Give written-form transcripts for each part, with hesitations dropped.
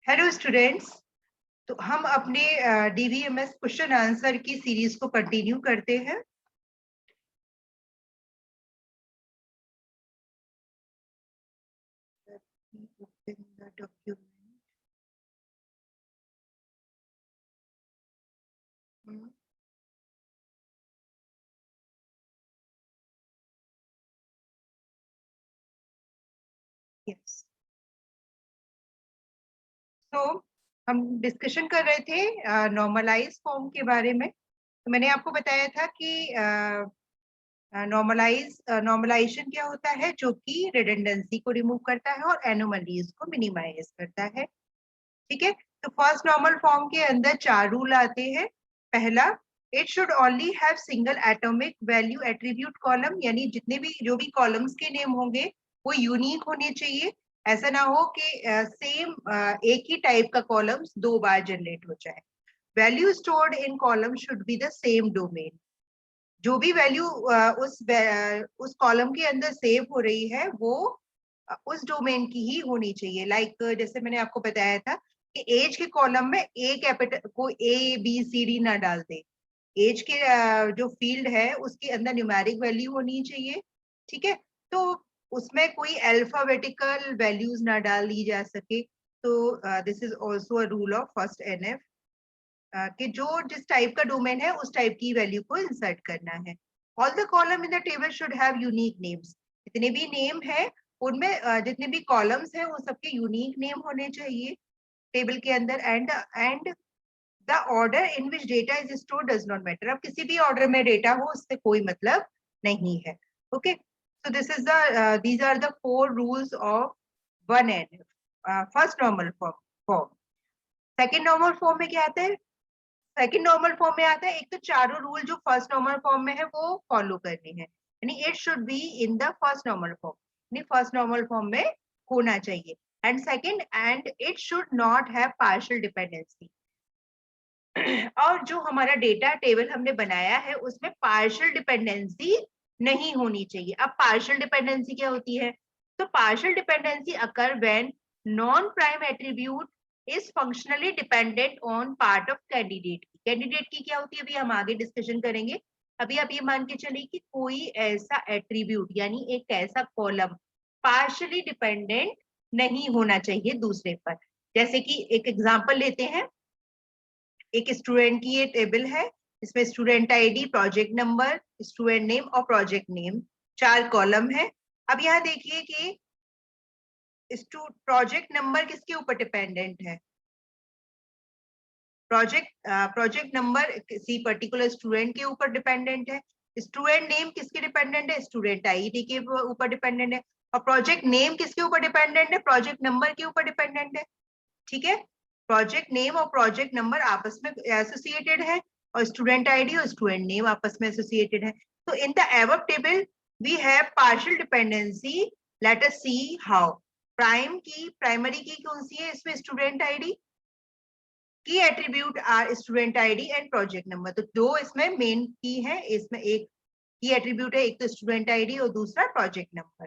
Hello students. तो हम अपने डीवीएमएस क्वेश्चन आंसर की सीरीज को कंटिन्यू करते हैं। Open the document. Yes. तो हम डिस्कशन कर रहे थे नॉर्मलाइज फॉर्म के बारे में। तो मैंने आपको बताया था कि नॉर्मलाइजेशन क्या होता है, जो कि रिडंडेंसी को रिमूव करता है और एनोमलीज को मिनिमाइज करता है। ठीक है। तो फर्स्ट नॉर्मल फॉर्म के अंदर 4 रूल आते हैं। पहला, it should only have single atomic value attribute column, यानी जितने भी जो भी कॉलम्स के नेम होंगे वो यूनिक होने चाहिए। ऐसा ना हो कि सेम एक ही टाइप का कॉलम्स 2 बार जनरेट हो जाए। Value stored in column should be the same domain. जो भी वैल्यू उस कॉलम के अंदर सेव हो रही है वो उस डोमेन की ही होनी चाहिए। जैसे मैंने आपको बताया था कि एज के कॉलम में ए कैपिटल को ABCD ना डाल दे। एज के जो फील्ड है उसके अंदर न्यूमेरिक वैल्यू होनी चाहिए। ठीक है। तो उसमें कोई अल्फाबेटिकल वैल्यूज ना डाल दी जा सके। तो this is also a rule of first NF कि जो जिस टाइप का डोमेन है उस टाइप की वैल्यू को इंसर्ट करना है। All the column in the table should have unique names. जितने भी नेम है उनमें जितने भी कॉलम्स हैं वो सबके यूनिक नेम होने चाहिए टेबल के अंदर। And the order in which data is stored does not matter. अब किसी भी ऑर्डर में डेटा हो उससे कोई मतलब नहीं है। Okay. So these are the 4 rules of 1NF first normal form. Second normal form में क्या आता है? सेकंड नॉर्मल फॉर्म में आता है, एक तो चारों रूल जो फर्स्ट नॉर्मल फॉर्म में है वो फॉलो करने हैं, यानी it should be in the first normal form, यानी फर्स्ट नॉर्मल फॉर्म में होना चाहिए। And second, and it should not have partial dependency. और जो हमारा डेटा टेबल हमने बनाया है उसमें पार्शियल डिपेंडेंसी नहीं होनी चाहिए। अब पार्शियल डिपेंडेंसी क्या होती है? तो partial dependency occur when non prime attribute is functionally dependent on part of candidate की। कैंडिडेट की क्या होती है अभी हम आगे डिस्कशन करेंगे। अभी आप ये मान के चलिए कि कोई ऐसा एट्रीब्यूट यानी एक ऐसा कॉलम पार्शियली डिपेंडेंट नहीं होना चाहिए दूसरे पर। जैसे कि एक एग्जांपल लेते हैं। एक स्टूडेंट की ये टेबल है, इसमें student ID, project number, student name और प्रोजेक्ट नेम 4 कॉलम है। अब यहाँ देखिए कि प्रोजेक्ट नंबर किसके ऊपर डिपेंडेंट है? प्रोजेक्ट नंबर किसी पर्टिकुलर स्टूडेंट के ऊपर डिपेंडेंट है। स्टूडेंट नेम किसके डिपेंडेंट है? स्टूडेंट आईडी के ऊपर डिपेंडेंट है। और प्रोजेक्ट नेम किसके ऊपर डिपेंडेंट है? प्रोजेक्ट नंबर के ऊपर डिपेंडेंट है। ठीक है। प्रोजेक्ट नेम और प्रोजेक्ट नंबर आपस में एसोसिएटेड है और स्टूडेंट आईडी और स्टूडेंट नेम आपस में एसोसिएटेड है। तो in the above table we have partial dependency. Let us see how. Primary key कौन सी है इसमें? Student ID. Key attribute are student ID and project number. तो दो इसमें मेन की है, इसमें एक की एट्रीब्यूट है, एक तो स्टूडेंट आईडी और दूसरा प्रोजेक्ट नंबर।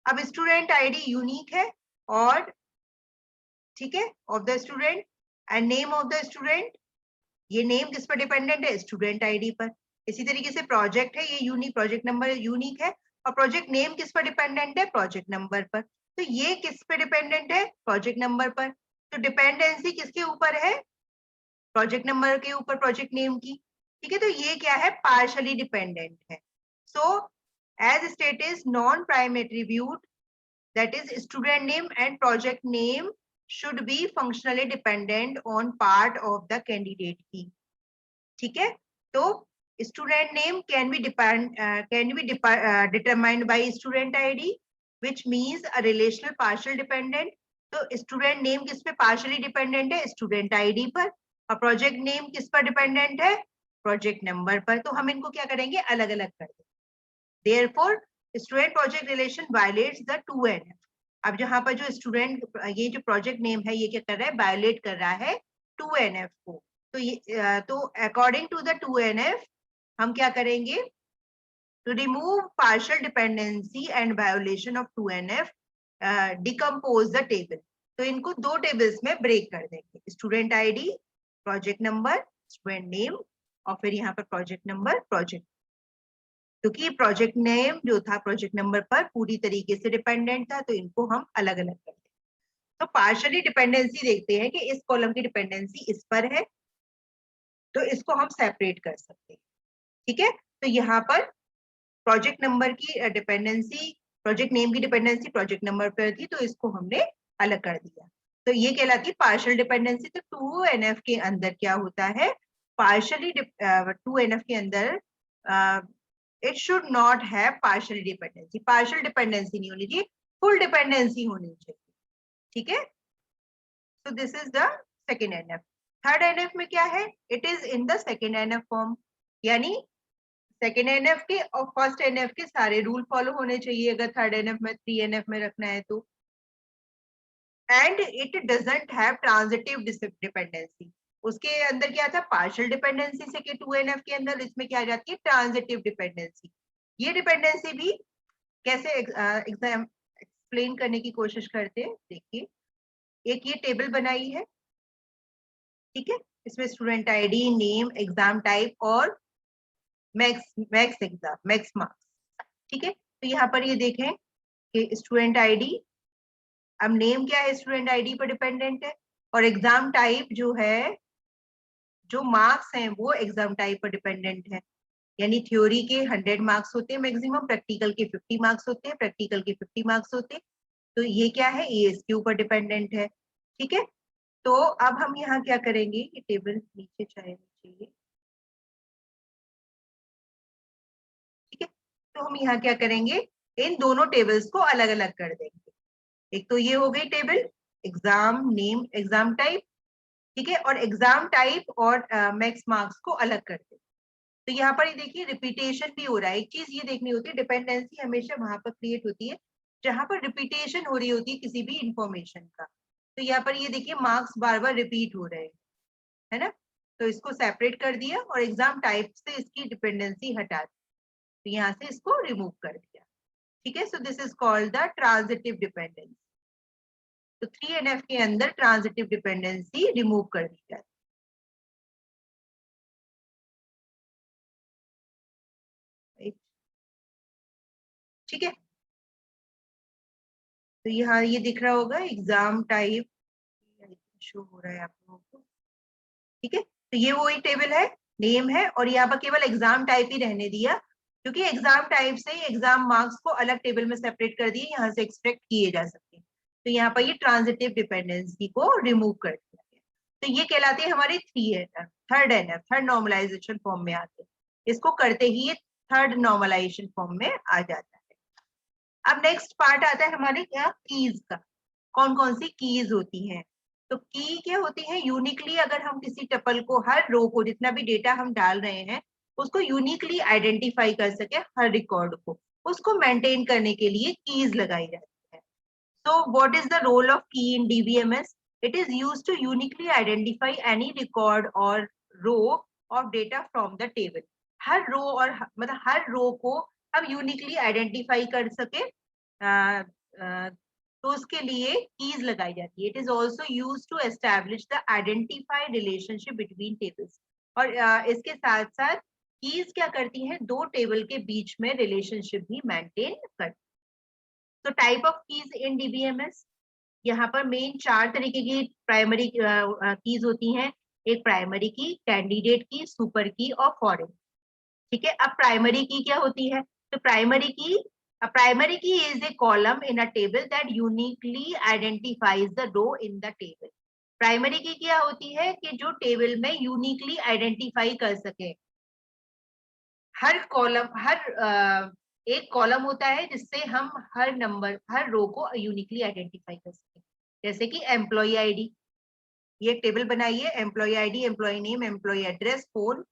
अब स्टूडेंट आईडी यूनिक है और ठीक है of the student, and name of the student, ये नेम किस पर डिपेंडेंट है? स्टूडेंट आईडी पर। इसी तरीके से प्रोजेक्ट है, ये यूनिक, प्रोजेक्ट नंबर यूनिक है और प्रोजेक्ट नेम किस पर डिपेंडेंट है? प्रोजेक्ट नंबर पर। तो ये किस पे डिपेंडेंट है? प्रोजेक्ट नंबर पर। तो डिपेंडेंसी किसके ऊपर है? प्रोजेक्ट नंबर के ऊपर, प्रोजेक्ट नेम की। ठीक है। तो ये क्या है? पार्शली डिपेंडेंट है। So as state is non prime attribute, that is student name and project name should be functionally dependent on part of the candidate key. ठीक है। तो student name can be determined by student ID, which means a relational partial dependent. तो student name किस पे partially dependent है? student ID पर। और project name किस पर dependent है? project number पर। तो हम इनको क्या करेंगे? अलग अलग कर देंगे। Therefore, student project relation violates the 2NF. अब जहां पर जो स्टूडेंट, ये जो प्रोजेक्ट नेम है ये क्या कर रहा है? वायोलेट कर रहा है 2NF को। तो ये तो अकॉर्डिंग टू द 2NF हम क्या करेंगे? To remove partial dependency and violation of 2NF, decompose the table. तो इनको दो टेबल्स में ब्रेक कर देंगे, student ID, project number, student name, और फिर यहाँ पर प्रोजेक्ट नंबर, प्रोजेक्ट, क्योंकि प्रोजेक्ट नेम जो था प्रोजेक्ट नंबर पर पूरी तरीके से डिपेंडेंट था, तो इनको हम अलग अलग कर देंगे। तो पार्शियली डिपेंडेंसी देखते हैं कि इस कॉलम की डिपेंडेंसी इस पर है, तो इसको हम सेपरेट कर सकते हैं। ठीक है, तो यहाँ पर प्रोजेक्ट नंबर की डिपेंडेंसी प्रोजेक्ट नेम की डिपेंडेंसी प्रोजेक्ट नंबर पर थी, तो इसको हमने अलग कर दिया, तो ये कहलाती है पार्शियल डिपेंडेंसी। तो 2NF के अंदर क्या होता है, पार्शियली 2NF के अंदर it should not have partial dependency, partial dependency नहीं होनी चाहिए, फुल डिपेंडेंसी होनी चाहिए। ठीक है, so this is the second NF. Third NF में क्या है, it is in the second NF form, यानी सेकेंड NF के और फर्स्ट NF के सारे रूल फॉलो होने चाहिए अगर थर्ड NF में 3NF में रखना है तो। And it doesn't have transitive dependency, उसके अंदर क्या था पार्शियल डिपेंडेंसी से, के 2NF के अंदर इसमें क्या आ जाती है ट्रांजिटिव डिपेंडेंसी। ये डिपेंडेंसी भी कैसे एग्जाम एक्सप्लेन करने की कोशिश करते हैं, देखिए एक ये टेबल बनाई है, ठीक है, इसमें student ID, name, exam type और मैक्स एग्जाम, मैक्स मार्क्स। ठीक है, तो यहाँ पर ये देखें कि स्टूडेंट आईडी, अब नेम क्या है स्टूडेंट आईडी पर डिपेंडेंट है, और एग्जाम टाइप जो है, जो मार्क्स हैं वो एग्जाम टाइप पर डिपेंडेंट है, यानी थ्योरी के 100 मार्क्स होते हैं मैक्सिमम, प्रैक्टिकल के 50 मार्क्स होते हैं, प्रैक्टिकल के 50 मार्क्स होते हैं, तो ये क्या है ESQ पर डिपेंडेंट है। ठीक है, तो अब हम यहाँ क्या करेंगे, ये टेबल नीचे चाहिए, ठीक है, तो हम यहाँ क्या करेंगे, इन दोनों टेबल्स को अलग अलग कर देंगे। एक तो ये हो गई table enzyme name exam type, ठीक है, और एग्जाम टाइप और मैक्स मार्क्स को अलग कर देंगे। तो यहाँ पर ये देखिए रिपीटेशन भी हो रहा है, एक चीज ये देखनी होती है, डिपेंडेंसी हमेशा वहां पर क्रिएट होती है जहां पर रिपीटेशन हो रही होती है किसी भी इंफॉर्मेशन का। तो यहाँ पर ये देखिए मार्क्स बार बार रिपीट हो रहे हैं, है ना, तो इसको सेपरेट कर दिया और एग्जाम टाइप से इसकी डिपेंडेंसी हटा दी, तो यहाँ से इसको रिमूव कर दिया। ठीक है, so this is called the transitive dependency. तो 3NF के अंदर ट्रांजिटिव डिपेंडेंसी रिमूव कर दी जाती है। ठीक है, तो यहाँ ये दिख रहा होगा एग्जाम टाइप शो हो रहा है आप लोगों को। ठीक है, तो ये वही टेबल है, नेम है, और यहाँ पर केवल एग्जाम टाइप ही रहने दिया, क्योंकि एग्जाम टाइप से एग्जाम मार्क्स को अलग टेबल में सेपरेट कर दिए, यहाँ से एक्सट्रैक्ट किए जा सकते हैं। तो यहाँ पर ये ट्रांजिटिव डिपेंडेंसी को रिमूव कर दिया गया, तो ये कहलाते हैं हमारे third NF, third normalization form में आते हैं, इसको करते ही ये थर्ड नॉर्मलाइजेशन फॉर्म में आ जाता है। अब नेक्स्ट पार्ट आता है हमारे क्या कीज का, कौन कौन सी कीज होती हैं। तो की क्या होती है, यूनिकली अगर हम किसी टपल को, हर रो को, जितना भी डेटा हम डाल रहे हैं उसको यूनिकली आइडेंटिफाई कर सके, हर रिकॉर्ड को, उसको मेंटेन करने के लिए कीज लगाई जाती है। So what is the role of key in DBMS? It is used to uniquely identify any record or row of data from the table. हर रो और मतलब हर रो को हम यूनिकली आइडेंटिफाई कर सके, तो उसके लिए कीज लगाई जाती है। It is also use to establish the identified relationship between tables, और इसके साथ साथ कीज क्या करती हैं, दो टेबल के बीच में रिलेशनशिप भी मेंटेन करती। तो type of keys in DBMS, यहाँ पर मेन 4 तरीके की प्राइमरी कीज होती हैं, एक प्राइमरी की, कैंडिडेट की, सुपर की और फॉरेन। ठीक है, अब प्राइमरी की क्या होती है, तो प्राइमरी की, a primary key is a column in a table that uniquely identifies the row in the table. Primary की क्या होती है कि जो टेबल में यूनिकली आइडेंटिफाई कर सके, हर कॉलम, हर एक कॉलम होता है जिससे हम हर नंबर, हर रो को यूनिकली आइडेंटिफाई कर सके, जैसे कि एम्प्लॉय आईडी, ये टेबल बनाइए, employee ID, employee name, employee address, phone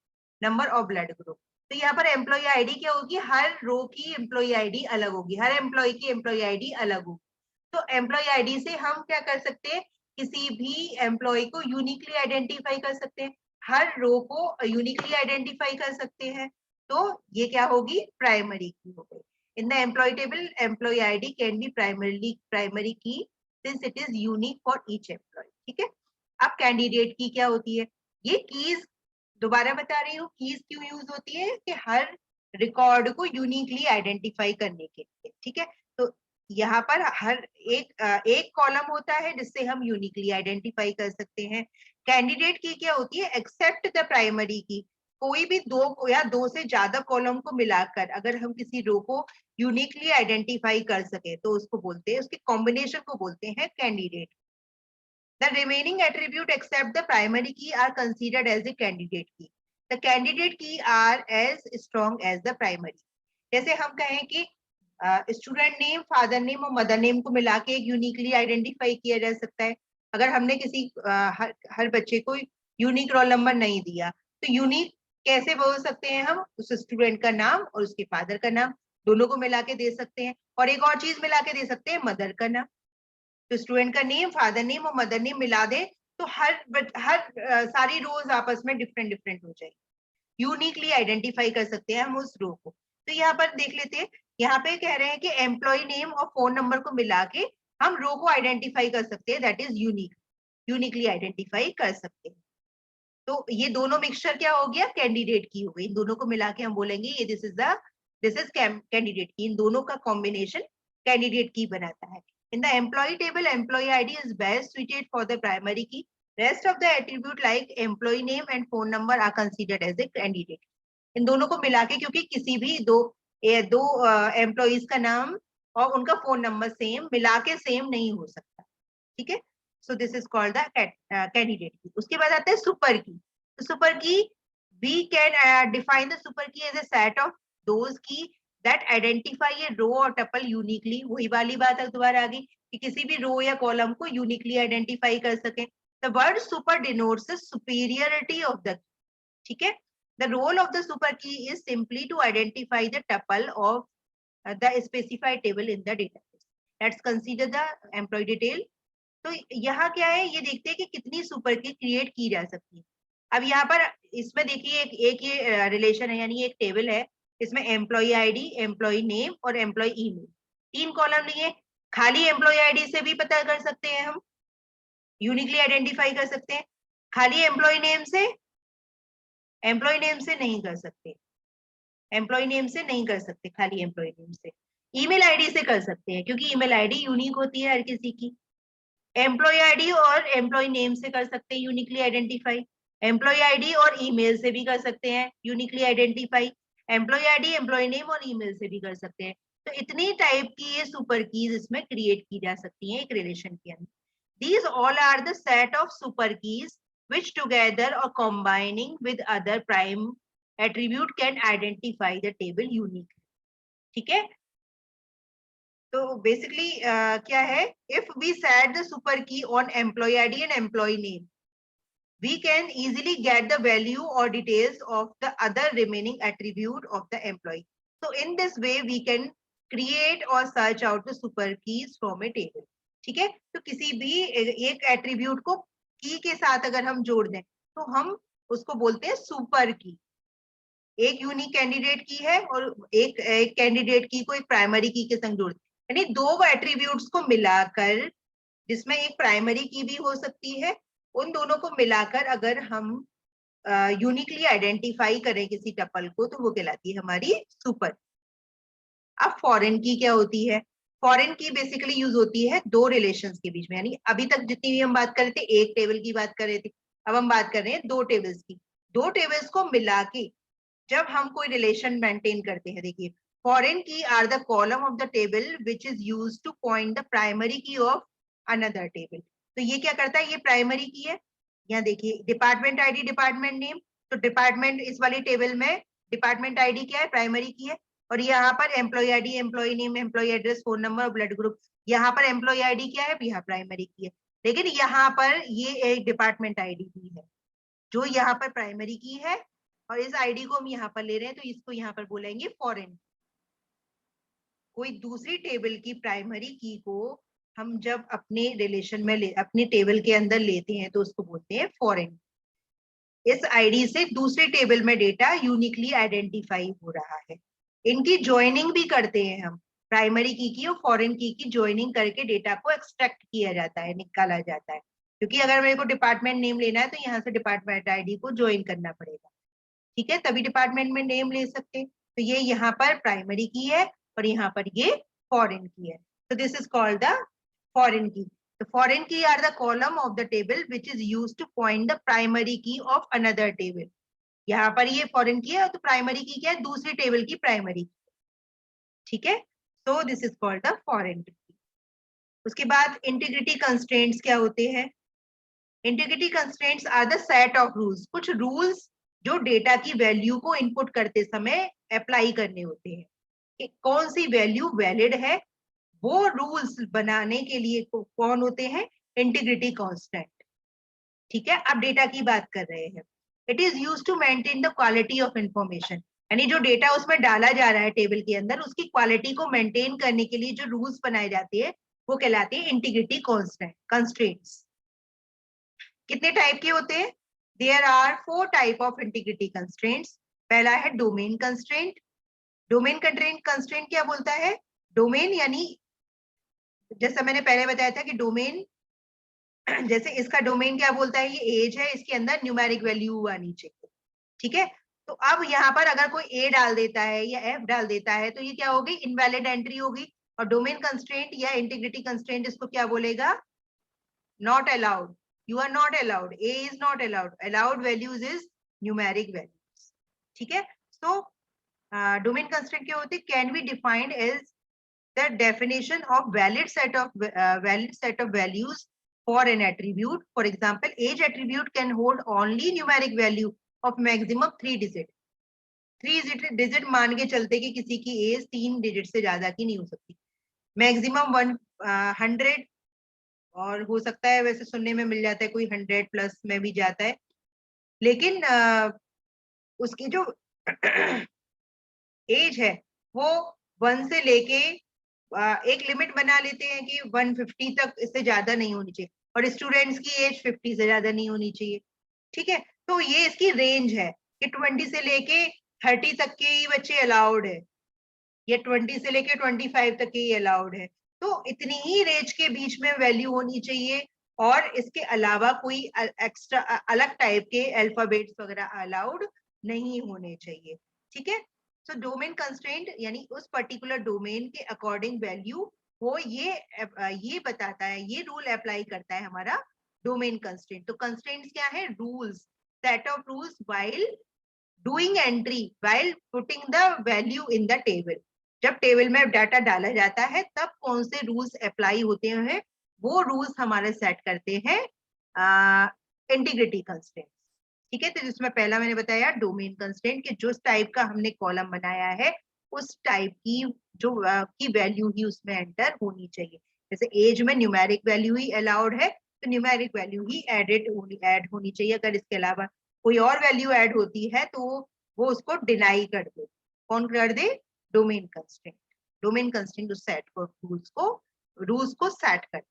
number और ब्लड ग्रुप। तो यहाँ पर एम्प्लॉय आईडी क्या होगी, हर रो की एम्प्लॉय आईडी अलग होगी, हर एम्प्लॉय की एम्प्लॉय आईडी अलग होगी। तो एम्प्लॉय आईडी से हम क्या कर सकते हैं, किसी भी एम्प्लॉय को यूनिकली आइडेंटिफाई कर सकते हैं, हर रो को यूनिकली आइडेंटिफाई कर सकते हैं, तो ये क्या होगी, प्राइमरी की हो गई। In the employee table employee ID can be primary key since it is unique for each employee. ठीक है, अब कैंडिडेट की क्या होती है, ये कीज दोबारा बता रही हूँ, कीज क्यों यूज होती है कि हर रिकॉर्ड को यूनिकली आइडेंटिफाई करने के लिए, ठीक है। तो यहाँ पर हर एक कॉलम होता है जिससे हम यूनिकली आइडेंटिफाई कर सकते हैं। कैंडिडेट की क्या होती है, एक्सेप्ट द प्राइमरी की, कोई भी दो या दो से ज्यादा कॉलम को मिलाकर अगर हम किसी रो को यूनिकली आइडेंटिफाई कर सके तो उसको बोलते हैं, उसके कॉम्बिनेशन को बोलते हैं candidate. The remaining attribute except the primary key are considered as a candidate key. The candidate key are as strong as the primary. जैसे हम कहें कि स्टूडेंट नेम, फादर नेम और मदर नेम को मिला के एक यूनिकली आइडेंटिफाई किया जा सकता है। अगर हमने किसी हर बच्चे को यूनिक रोल नंबर नहीं दिया तो यूनिक कैसे बोल सकते हैं हम, उस स्टूडेंट का नाम और उसके फादर का नाम दोनों को मिला के दे सकते हैं, और एक और चीज मिला के दे सकते हैं, मदर का नाम। तो स्टूडेंट का नेम, फादर नेम और मदर नेम मिला दे तो हर सारी रोज आपस में डिफरेंट डिफरेंट हो जाएगी, यूनिकली आइडेंटिफाई कर सकते हैं हम उस रो को। तो यहाँ पर देख लेते हैं, यहाँ पे कह रहे हैं कि एम्प्लॉय नेम और फोन नंबर को मिला के हम रो को आइडेंटिफाई कर सकते हैं, that is unique, uniquely identify कर सकते हैं। तो ये दोनों मिक्सचर क्या हो गया, कैंडिडेट की हो गई। इन दोनों को मिला के हम बोलेंगे ये दिस इज कैंडिडेट की, इन दोनों का कॉम्बिनेशन कैंडिडेट की बनाता है। In the employee table, employee ID is best suited for the primary key. Rest of the attribute like employee name and phone number are considered as a candidate. इन दोनों को मिला के, क्योंकि किसी भी दो एम्प्लॉइज का नाम और उनका फोन नंबर सेम मिला के सेम नहीं हो सकता, ठीक है। So this is called the candidate की। उसके बाद आता है सुपर की। तो super key, we can define the super key as a set of those key that identify a row or tuple uniquely। वही वाली बात दोबारा आ गई कि किसी भी रो या कॉलम को यूनिकली आइडेंटिफाई कर सके। The word super denotes the superiority of the, ठीक है। The role of the super key is simply to identify the tuple of the specified table in the database. Let's consider the employee detail. तो यहाँ क्या है, ये देखते हैं कि कितनी सुपर की क्रिएट की जा सकती है। अब यहाँ पर इसमें देखिए एक ये रिलेशन है, यानी एक टेबल है, इसमें एम्प्लॉय आईडी, एम्प्लॉय नेम और एम्प्लॉय ईमेल, 3 कॉलम लिए। खाली एम्प्लॉय आईडी से भी पता कर सकते हैं, हम यूनिकली आइडेंटिफाई कर सकते हैं। खाली एम्प्लॉय नेम से नहीं कर सकते, एम्प्लॉय नेम से नहीं कर सकते, खाली एम्प्लॉय नेम से। ईमेल आईडी से कर सकते हैं क्योंकि ईमेल आईडी यूनिक होती है हर किसी की। एम्प्लॉय आईडी और एम्प्लॉय नेम से कर सकते हैं यूनिकली आइडेंटिफाई, एम्प्लॉय आईडी और ईमेल से भी कर सकते हैं uniquely identify, employee ID, employee name और ईमेल से भी कर सकते हैं। तो इतनी टाइप की ये सुपर कीज इसमें क्रिएट की जा सकती हैं एक रिलेशन के अंदर। These all are the set of super keys which together or combining with other prime attribute can identify the table uniquely, ठीक है। तो बेसिकली क्या है, if we set the super key on employee ID and employee name, we can easily get the value or details of the other remaining attribute of the employee. So in this way we can create or search out the super keys from a table, ठीक है। तो किसी भी एक attribute को की के साथ अगर हम जोड़ दें तो हम उसको बोलते हैं सुपर की। एक यूनिक कैंडिडेट की है और एक कैंडिडेट की को एक प्राइमरी की के संग जोड़, यानी 2 एट्रीब्यूट्स को मिलाकर, जिसमें एक प्राइमरी की भी हो सकती है, उन दोनों को मिलाकर अगर हम यूनिकली आइडेंटिफाई करें किसी टपल को तो वो कहलाती है हमारी सुपर। अब फॉरेन की क्या होती है, फॉरेन की बेसिकली यूज होती है 2 रिलेशंस के बीच में, यानी अभी तक जितनी भी हम बात कर रहे थे एक टेबल की बात कर रहे थे, अब हम बात कर रहे हैं 2 टेबल्स की। 2 टेबल्स को मिला के जब हम कोई रिलेशन मेंटेन करते हैं, देखिए foreign key are the column of the table which is used to point the primary key of another table. तो ये क्या करता है, ये प्राइमरी की है। यहाँ देखिए डिपार्टमेंट आईडी, डिपार्टमेंट नेम, तो डिपार्टमेंट इस वाली टेबल में डिपार्टमेंट आईडी क्या है, प्राइमरी की है। और यहाँ पर employee ID, employee name, employee address, phone number और ब्लड ग्रुप, यहाँ पर एम्प्लॉय आईडी क्या है, यहाँ प्राइमरी की है। लेकिन यहाँ पर ये एक डिपार्टमेंट आईडी भी है जो यहाँ पर प्राइमरी की है, और इस आईडी को हम यहाँ पर ले रहे हैं तो इसको यहाँ पर बोलेंगे फॉरेन। कोई दूसरी टेबल की प्राइमरी की को हम जब अपने रिलेशन में अपने टेबल के अंदर लेते हैं तो उसको बोलते हैं फॉरेन। इस आईडी से दूसरे टेबल में डेटा यूनिकली आइडेंटिफाई हो रहा है। इनकी ज्वाइनिंग भी करते हैं हम, प्राइमरी की और फॉरेन की ज्वाइनिंग करके डेटा को एक्सट्रैक्ट किया जाता है, निकाला जाता है। क्योंकि अगर मेरे को डिपार्टमेंट नेम लेना है तो यहाँ से डिपार्टमेंट आईडी को ज्वाइन करना पड़ेगा, ठीक है, तभी डिपार्टमेंट में नेम ले सकते हैं। तो ये यहाँ पर प्राइमरी की है और यहाँ पर ये फॉरेन की है। तो this is called the foreign की। The foreign key are the column of the table which is used to point the primary key of another table. यहाँ पर ये फॉरेन की है तो प्राइमरी की क्या है, दूसरी टेबल की प्राइमरी, ठीक है। So this is called the foreign key. उसके बाद इंटीग्रिटी कंस्ट्रेंट्स क्या होते हैं? Integrity constraints are the set of rules, कुछ रूल्स जो डेटा की वैल्यू को इनपुट करते समय अप्लाई करने होते हैं कि कौन सी वैल्यू वैलिड है। वो रूल्स बनाने के लिए कौन होते हैं? इंटीग्रिटी कांस्टेंट, ठीक है। अब डेटा की बात कर रहे हैं। It is used to maintain the quality of information, यानी जो डेटा उसमें डाला जा रहा है टेबल के अंदर, उसकी क्वालिटी को मेंटेन करने के लिए जो रूल्स बनाए जाते हैं वो कहलाते हैं इंटीग्रिटी कंस्ट्रेंट्स। कितने टाइप के होते हैं? There are 4 type of integrity constraints. पहला है डोमेन कंस्ट्रेंट। डोमेन कंस्ट्रेंट क्या बोलता है? डोमेन यानी जैसा मैंने पहले बताया था कि डोमेन, जैसे इसका डोमेन क्या बोलता है, ये एज है, इसके अंदर न्यूमेरिक वैल्यू आनी चाहिए, ठीक है। तो अब यहाँ पर अगर कोई ए डाल देता है या एफ डाल देता है तो ये क्या होगी? इनवैलिड एंट्री होगी। और डोमेन कंस्ट्रेंट या इंटीग्रिटी कंस्ट्रेंट इसको क्या बोलेगा? Not allowed. You are not allowed, A is not allowed, allowed values is numeric values, ठीक है। सो डोमेन कंस्ट्रेंट क्या होती है? Can be defined as the definition of valid set of values for an attribute. For example, age attribute can hold only numeric value of maximum 3 digit। 3 digit मान के चलते कि किसी की एज 3 डिजिट से ज्यादा की नहीं हो सकती, मैक्सिमम 100, और हो सकता है वैसे सुनने में मिल जाता है कोई 100 प्लस में भी जाता है, लेकिन उसकी जो एज है वो 1 से लेके एक लिमिट बना लेते हैं कि 150 तक, इससे ज्यादा नहीं होनी चाहिए, और स्टूडेंट्स की एज 50 से ज्यादा नहीं होनी चाहिए, ठीक है। तो ये इसकी रेंज है कि 20 से लेके 30 तक के ही बच्चे अलाउड है, या 20 से लेके 25 तक के ही अलाउड है। तो इतनी ही रेंज के बीच में वैल्यू होनी चाहिए, और इसके अलावा कोई एक्स्ट्रा अलग टाइप के अल्फाबेट्स वगैरह अलाउड नहीं होने चाहिए, ठीक है। सो डोमेन कंस्ट्रेंट यानी उस पर्टिकुलर डोमेन के अकॉर्डिंग वैल्यू वो ये बताता है, ये रूल अप्लाई करता है हमारा डोमेन कंस्ट्रेंट। तो कंस्ट्रेंट्स क्या है? Rules, set of rules while doing entry, while putting the value in the table. जब टेबल में डाटा डाला जाता है तब कौन से रूल्स अप्लाई होते हैं, वो रूल्स हमारे सेट करते हैं इंटीग्रिटी कंस्ट्रेंट, ठीक है। तो जिसमें पहला मैंने बताया डोमेन कंस्ट्रेंट कि जो टाइप का हमने कॉलम बनाया है उस टाइप की जो की वैल्यू ही उसमें एंटर होनी चाहिए। जैसे एज में न्यूमेरिक वैल्यू ही अलाउड है तो न्यूमेरिक वैल्यू ही ऐड होनी चाहिए। अगर इसके अलावा कोई और वैल्यू ऐड होती है तो वो उसको डिनाई कर दे। कौन कर दे? Domain constraint. डोमेन कंस्ट्रेंट उस सेट को रूल्स को सेट कर।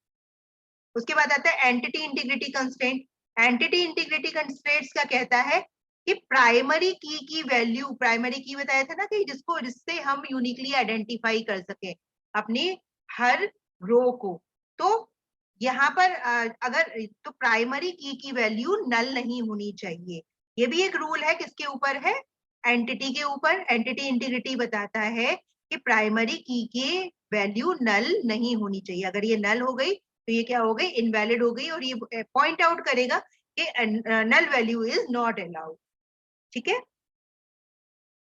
उसके बाद आता है entity integrity constraint. Entity integrity constraints क्या कहता है कि प्राइमरी की वैल्यू, प्राइमरी की बताया था ना कि जिससे हम यूनिकली आइडेंटिफाई कर सके अपनी हर रो को। तो यहाँ पर अगर तो प्राइमरी की वैल्यू नल नहीं होनी चाहिए। ये भी एक रूल है, किसके ऊपर है? एंटिटी के ऊपर। एंटिटी इंटीग्रिटी बताता है कि प्राइमरी की वैल्यू नल नहीं होनी चाहिए। अगर ये नल हो गई तो ये क्या हो गई? इनवैलिड हो गई, और ये पॉइंट आउट करेगा कि null value is not allowed, ठीक है।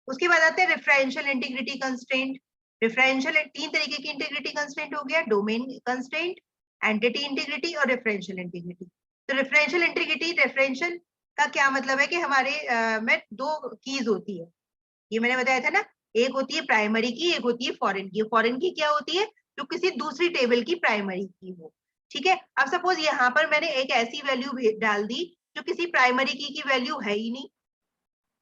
उसके बाद आते हैं रेफरेंशियल इंटीग्रिटी कंस्ट्रेंट। रेफरेंशियल 3 तरीके की इंटीग्रिटी कंस्ट्रेंट हो गया, डोमेन कंस्ट्रेंट, एंटिटी इंटीग्रिटी और रेफरेंशियल इंटीग्रिटी। तो रेफरेंशियल इंटीग्रिटी, रेफरेंशियल का क्या मतलब है कि हमारे में 2 कीज होती है, ये मैंने बताया था ना, एक होती है प्राइमरी की, एक होती है फॉरेन की। फॉरेन की क्या होती है? जो किसी दूसरी टेबल की प्राइमरी की हो, ठीक है। अब सपोज यहाँ पर मैंने एक ऐसी वैल्यू डाल दी जो किसी प्राइमरी की वैल्यू है ही नहीं,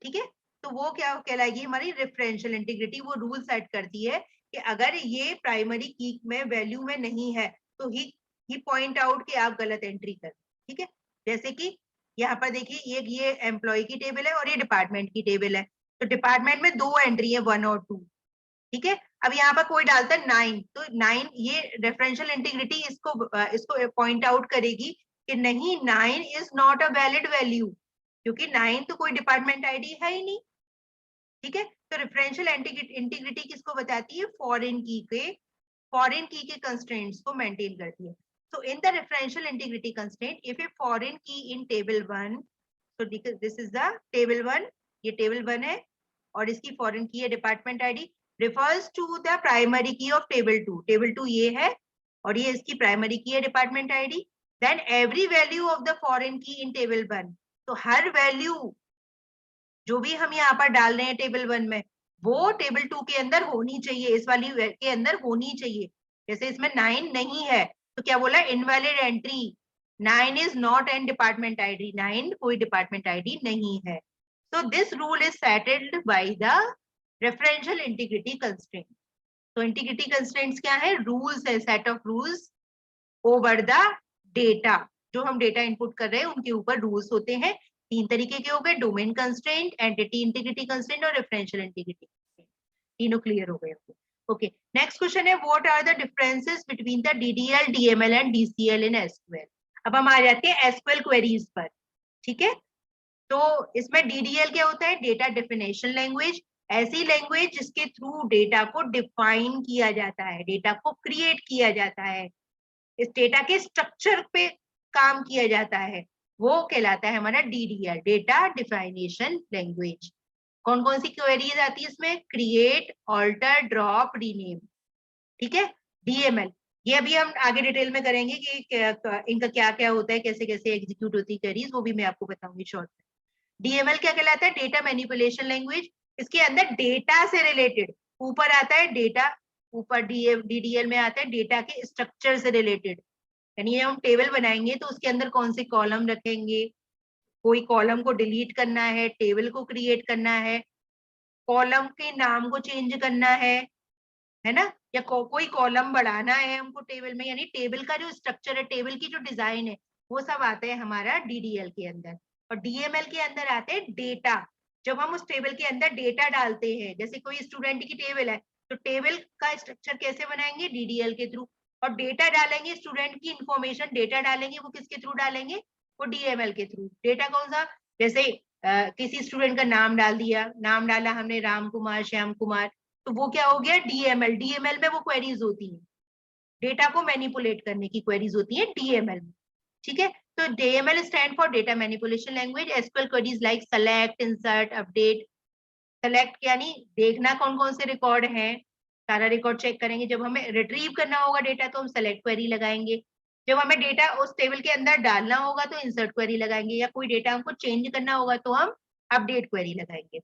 ठीक है। तो वो क्या कहलाएगी? हमारी रेफरेंशियल इंटीग्रिटी। वो रूल सेट करती है कि अगर ये प्राइमरी की में वैल्यू में नहीं है तो ही पॉइंट आउट कि आप गलत एंट्री कर, ठीक है। जैसे कि यहाँ पर देखिए ये एम्प्लॉय की टेबल है और ये डिपार्टमेंट की टेबल है। तो डिपार्टमेंट में 2 एंट्री है, 1 और 2, ठीक है। अब यहाँ पर कोई डालता है 9, तो 9 ये रेफरेंशियल इंटीग्रिटी इसको पॉइंट आउट करेगी कि नहीं 9 is not a valid value, क्योंकि 9 तो कोई डिपार्टमेंट आईडी है ही नहीं। ठीक है, तो रेफरेंशियल इंटीग्रिटी किसको बताती है? फॉरेन की के कंस्ट्रेंट्स को मेंटेन करती है। So in the referential integrity constraint, if a foreign key in table 1, so this is the table 1, ये table 1 है और इसकी foreign key है department ID, refers to the primary key of table 2, table 2 ये है और ये इसकी प्राइमरी की है department ID, then every value of the foreign key in table 1, तो हर वैल्यू जो भी हम यहाँ पर डाल रहे हैं टेबल 1 में वो टेबल 2 के अंदर होनी चाहिए, इस वाली के अंदर होनी चाहिए। जैसे इसमें 9 नहीं है तो क्या बोला? Invalid entry, 9 is not an department ID, 9 कोई डिपार्टमेंट आईडी नहीं है। So this rule is settled by the referential integrity constraint. तो इंटीग्रिटी कंस्ट्रेंट्स क्या है? रूल्स है, set of rules over the data, जो हम डेटा इनपुट कर रहे हैं उनके ऊपर रूल्स होते हैं। 3 तरीके के हो गए, domain constraint, entity integrity constraint और रेफरेंशियल इंटीग्रिटी। तीनों क्लियर हो गए होंगे। ओके, नेक्स्ट क्वेश्चन है what are the differences between the DDL, DML and DCL in SQL. अब हम आ जाते हैं एसक्यूएल क्वेरीज पर। ठीक है, तो इसमें डीडीएल क्या होता है? डेटा डेफिनेशन लैंग्वेज, ऐसी लैंग्वेज जिसके थ्रू डेटा को डिफाइन किया जाता है, डेटा को क्रिएट किया जाता है, इस डेटा के स्ट्रक्चर पे काम किया जाता है, वो कहलाता है हमारा डीडीएल, डेटा डिफाइनेशन लैंग्वेज। कौन कौन सी क्वेरीज आती है इसमें? Create, alter, drop, rename. ठीक है, डीएमएल ये अभी हम आगे डिटेल में करेंगे कि इनका क्या क्या होता है, कैसे कैसे एग्जीक्यूट होती है क्वेरीज, वो भी मैं आपको बताऊंगी शॉर्ट में। डीएमएल क्या कहलाता है? डेटा मैनिपुलेशन लैंग्वेज, इसके अंदर डेटा से रिलेटेड, ऊपर आता है डेटा, ऊपर डीडीएल में आता है डेटा के स्ट्रक्चर से रिलेटेड, यानी हम टेबल बनाएंगे तो उसके अंदर कौन से कॉलम रखेंगे, कोई कॉलम को डिलीट करना है, टेबल को क्रिएट करना है, कॉलम के नाम को चेंज करना है ना, या कोई कॉलम बढ़ाना है हमको टेबल में, यानी टेबल का जो स्ट्रक्चर है, टेबल की जो डिजाइन है, वो सब आते हैं हमारा डीडीएल के अंदर। और डीएमएल के अंदर आते हैं डेटा, जब हम उस टेबल के अंदर डेटा डालते हैं, जैसे कोई स्टूडेंट की टेबल है तो टेबल का स्ट्रक्चर कैसे बनाएंगे? डीडीएल के थ्रू। और डेटा डालेंगे, स्टूडेंट की इंफॉर्मेशन डेटा डालेंगे, वो किसके थ्रू डालेंगे? वो डीएमएल के थ्रू। डेटा कौन सा? जैसे किसी स्टूडेंट का नाम डाल दिया, नाम डाला हमने राम कुमार, श्याम कुमार, तो वो क्या हो गया? डीएमएल। डीएमएल में वो क्वेरीज होती है, डेटा को मैनिपुलेट करने की क्वेरीज होती है डीएमएल में। ठीक है, तो DML stand for data manipulation language. SQL queries like select, insert, update. Select यानी देखना कौन कौन से रिकॉर्ड हैं, सारा रिकॉर्ड चेक करेंगे। जब हमें रिट्रीव करना होगा डेटा तो हम सेलेक्ट क्वेरी लगाएंगे, जब हमें डेटा उस टेबल के अंदर डालना होगा तो इंसर्ट क्वेरी लगाएंगे, या कोई डेटा हमको चेंज करना होगा तो हम अपडेट क्वेरी लगाएंगे।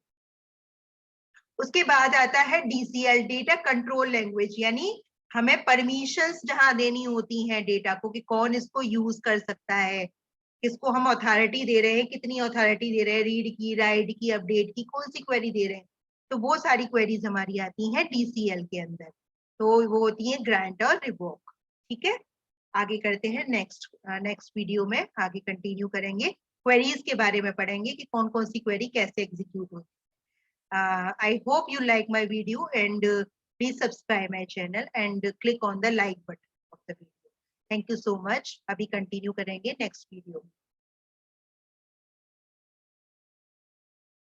उसके बाद आता है डीसीएल, डेटा कंट्रोल लैंग्वेज, यानी हमें परमिशंस जहां देनी होती हैं डेटा को कि कौन इसको यूज कर सकता है, किसको हम अथॉरिटी दे रहे हैं, कितनी अथॉरिटी दे रहे हैं, रीड की, राइट की, अपडेट की, कौन सी क्वेरी दे रहे हैं, तो वो सारी क्वेरीज हमारी आती हैं डीसीएल के अंदर। तो वो होती है ग्रांट और रिवोक। ठीक है, आगे करते हैं नेक्स्ट वीडियो में आगे कंटिन्यू करेंगे, क्वेरीज के बारे में पढ़ेंगे कि कौन कौन सी क्वेरी कैसे एग्जीक्यूट होती है। I hope you like my video and please subscribe my channel and click on the like button of the video. Thank you so much. अभी continue करेंगे next video.